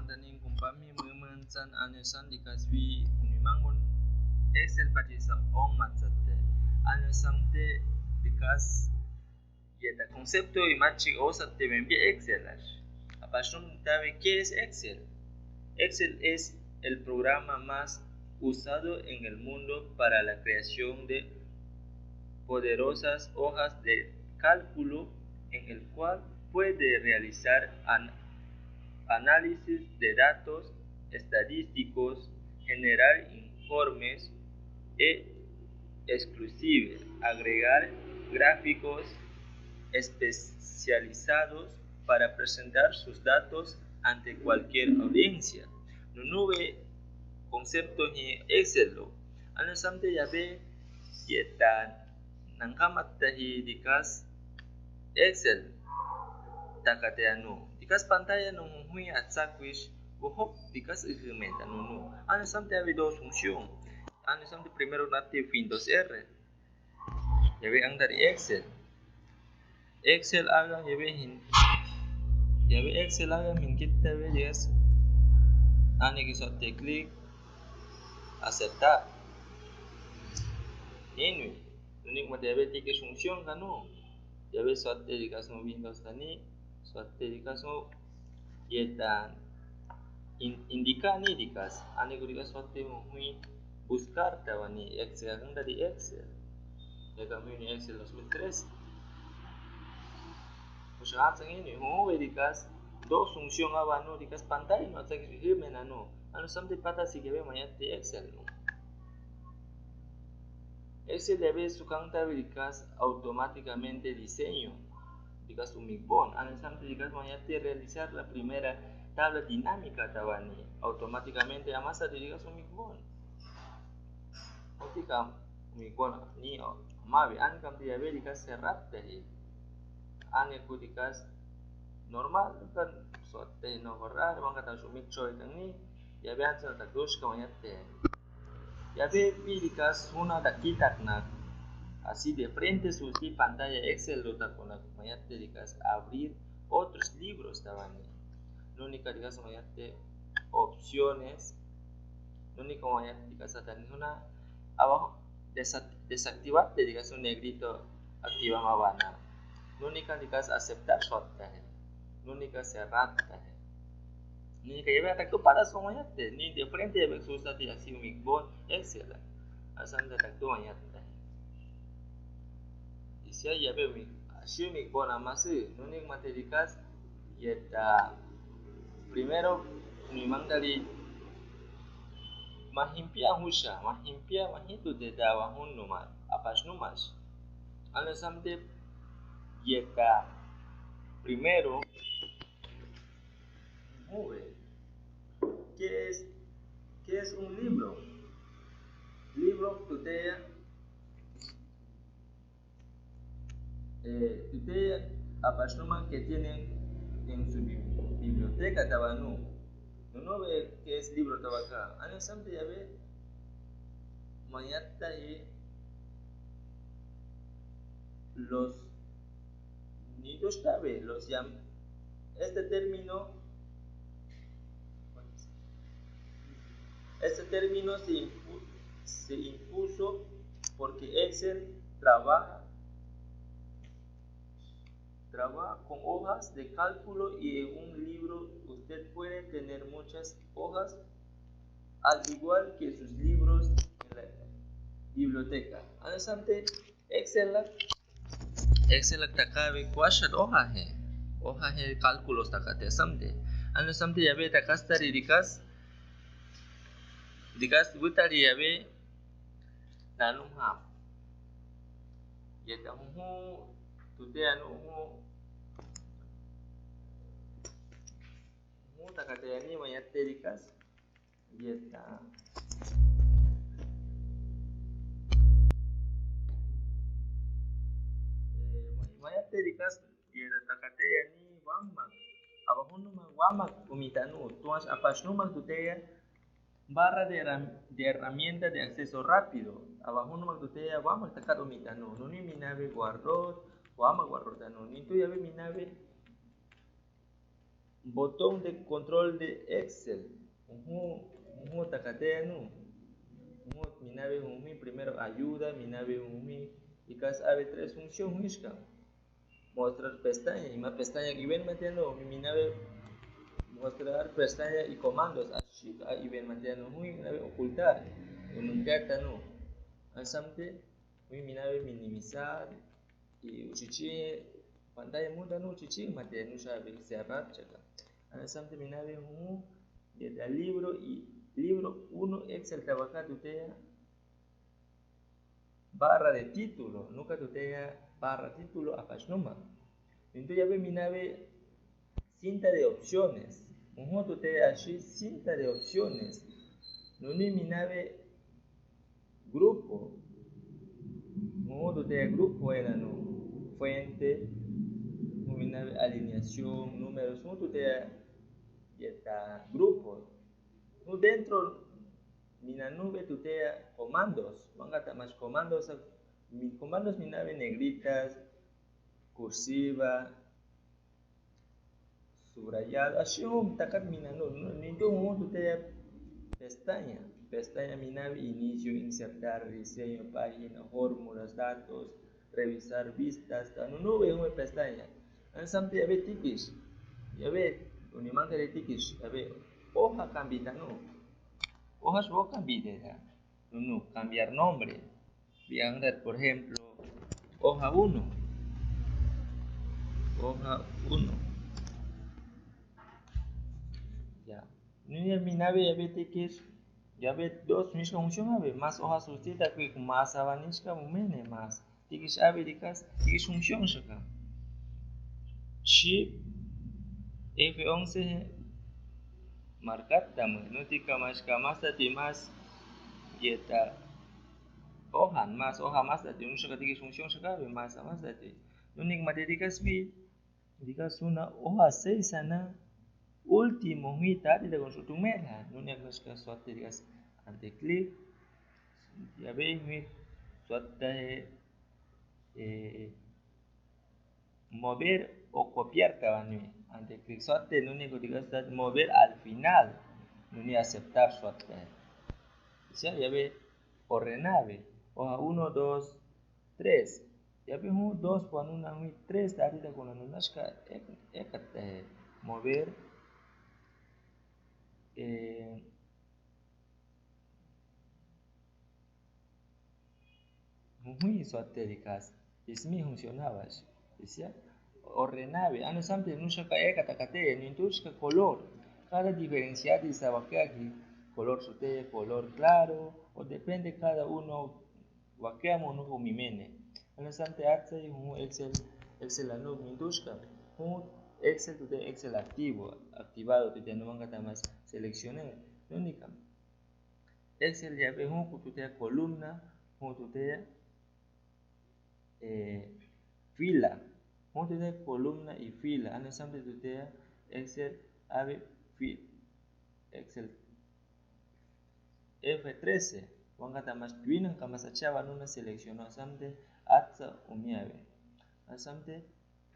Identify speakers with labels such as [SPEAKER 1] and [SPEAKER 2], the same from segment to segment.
[SPEAKER 1] taning kumpami mensan anesan dikasbi unimangun Excel pati sa ong matsate anesamte dikas yeta concepto imachi osate membi Excel apashun tabe ¿qué es Excel? Excel es el programa más usado en el mundo para la creación de poderosas hojas de cálculo en el cual puede realizar análisis de datos estadísticos, generar informes e exclusive agregar gráficos especializados para presentar sus datos ante cualquier audiencia. No nube concepto ni Excel lo. Ano samte yabe yetan nangkamat tahi dikas Excel takate anu dikas pantalla no hui atsaquish bohop dikas herramienta no ano samte yabe dos función ano samte primero native Windows R yabe ang dari Excel aga yabe Excel aga min kita be yes ane ki sotte click aceptar ini unik mate yabe tike función kanu yabe sotte dikas no Windows tani sotte dikas no yetan indica ni dikas ane ko dikas sotte mo hui buscar tawani Excel ang dari Excel ya kami ni Excel 2013 Pusat ini dikas dos función abano dikas pantalla no atsa ki menano ano samte pata si kebe mayate Excel no Excel debe sukang tabi dikas automáticamente diseño dikas umikbon ano samte dikas mayate realizar la primera tabla dinámica tabani automáticamente amasa dikas umikbon otika umikbon ni mabe an kam diabe dikas serat tahi ane ku dikas normal kan sote no horrar bang kata sumik choy tang ni ya be ansa ta dos ka mayate ya be dikas una dakitak na así de frente su pantalla Excel lo ta con la mayate dikas abrir otros libros tabani no ni ka dikas mayate opciones no ni ka mayate dikas tan una abajo desactivar dikas un negrito activa mabana Nunika dikas aceptar suatu Nunika cerrar Nunika ya ve tu pada semuanya ni de frente ya susah tidak si umikbon Excel asan de tu banyak isia ya be si umikbon amasi nunik mate dikas yeta primero memang dari mahimpia husha mahimpia mahitu de dawahun numas apas numas ana samte yeta primero ¿qué es un libro? Libro tutea apasionuma que tienen en su biblioteca tabanu no ve qué es libro tabaka ana samte ya ve mayatta los nidos tabe los este término se impuso porque Excel trabaja con hojas de cálculo y en un libro usted puede tener muchas hojas al igual que sus libros en la biblioteca. Adelante Excel takabe kwashat hoja he cálculos takate samte yabe takastari dikas butari yabe nanum ham yeta hu tutea anu hu takate yani mayate dikas yeta mayate dikas yeta takate yani wamak abahunu wamak umitanu tuas apasnuma tutea barra de herramienta de acceso rápido abajo no magdutea vamos a tacar umitanu nuni minabe guarrot wama guarrotanu ni tu yabe minabe botón de control de Excel. Takatea no. Minabe primero ayuda, minabe y casi hay tres funciones. Mostrar pestaña y más pestaña que ven metiendo minabe mostrar pestaña y comandos así y ven metiendo minabe ocultar un carta no. Asamte minabe minimizar y uchichi pantalla muda no uchichi mate no sabe cerrar checa. Asamte minabe desde el libro y libro 1 Excel trabaja tutea barra de título, nunca tutea barra título a página. Entonces ya ve minabe cinta de opciones. Tutea así cinta de opciones. No ni minabe grupo. Tutea grupo era no fuente. No minabe alineación, números. Tutea ya grupo. No dentro mina nube tutea comandos, mangata más comandos, comandos minabe negritas, cursiva, subrayado, así takat mina no, nito tutea pestaña minabe inicio, insertar, diseño, página, fórmulas, datos, revisar vistas, no ve una pestaña, sampai ya ve tikis, ya ve, unimanga de tikis, ya ve, hoja cambita no. Hojas vos cambiar, no, cambiar nombre. Biangar, por ejemplo, hoja 1. Hoja 1. Ya. No mi nave ya ve que es. Ya ve dos mis función ave más hojas sustitutas que más abanisca mumene más. Tikis ave dikas tikis función shaka. Shift F11 marcat tamu. No tika más kamasa timas yeta hoja más dati un shaka tiki función shaka más dati unik matetikas vi dikas una hoja 6 sana último mitad de consulta mera nunik nuska suatu dikas ante clic ya ve suatu mover o copiar tabani ante clic suatu nunik dikas mover al final nunik aceptar suatu ya ve ordenable hoja 1, 2, 3. Ya vemos 2 con una 3 ahorita con la nunashka mover muy suatéricas ismi funcionaba decía ordenable ano sample nushka takate ni tushka color cada diferencial de sabakaki color sute color claro o depende cada uno wakeamo no mimene anasante atsa y Excel anu mindushka Excel tutea Excel activado tutea no manga más seleccioné única Excel ya ve tutea columna tutea fila tutea columna y fila anasante tutea Excel ave Excel F13 wangata mas dwinan kama sachawa nuna seleccionó samte atsa umiave asamte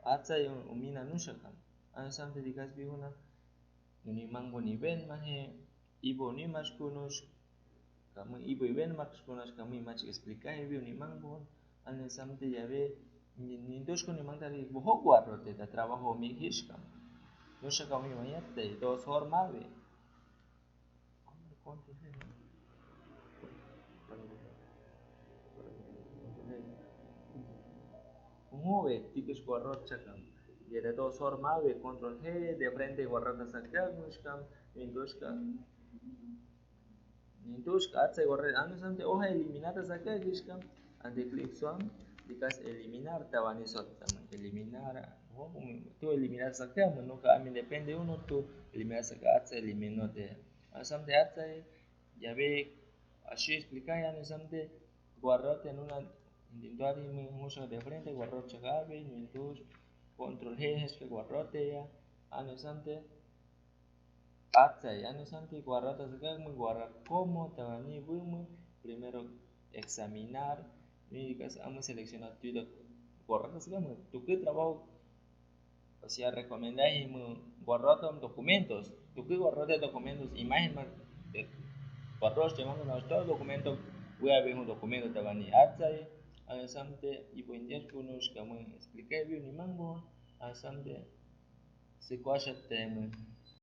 [SPEAKER 1] atsa yung umina nushakam asamte dikas bihuna nuni mango ni ben mahe ibo ni mas kunos kamu ibo ben mas kunos kamu mas explicar bi ni mango asamte ya ve ni dos ni mangta di boho guarrote da trabajo mi hishkam nushakam mi mayate dos hormave muove tikus guarrot chakam y de dos formas de control G de frente guarrot sakam mushkam nintushka atse guarrot anusante hoja eliminada sakam gishkam ante click son dikas eliminar tabani sotam eliminar tu eliminar sakam no ka amin depende uno tu eliminar sakam atse eliminó de anusante atse ya ve así explicar ya anusante guarrot en una Indintuari musa de frente, guarrot chagabe, nintus, control G, es que guarrote ya, anesante, atzay, anesante, guarrota sagagmu, guarrat como, tabani bumu, primero examinar, mi digas, amo seleccionar tu guarrota sagagmu, tu que trabajo, O sea, recomendáis guardar documentos. Tú que guardar documentos, imagen de guardar llamando todos documentos, voy a ver un documento de bani atzai, a samte y pues ya kunush kamu expliqué bien ni mango, a samte se cuacha tema.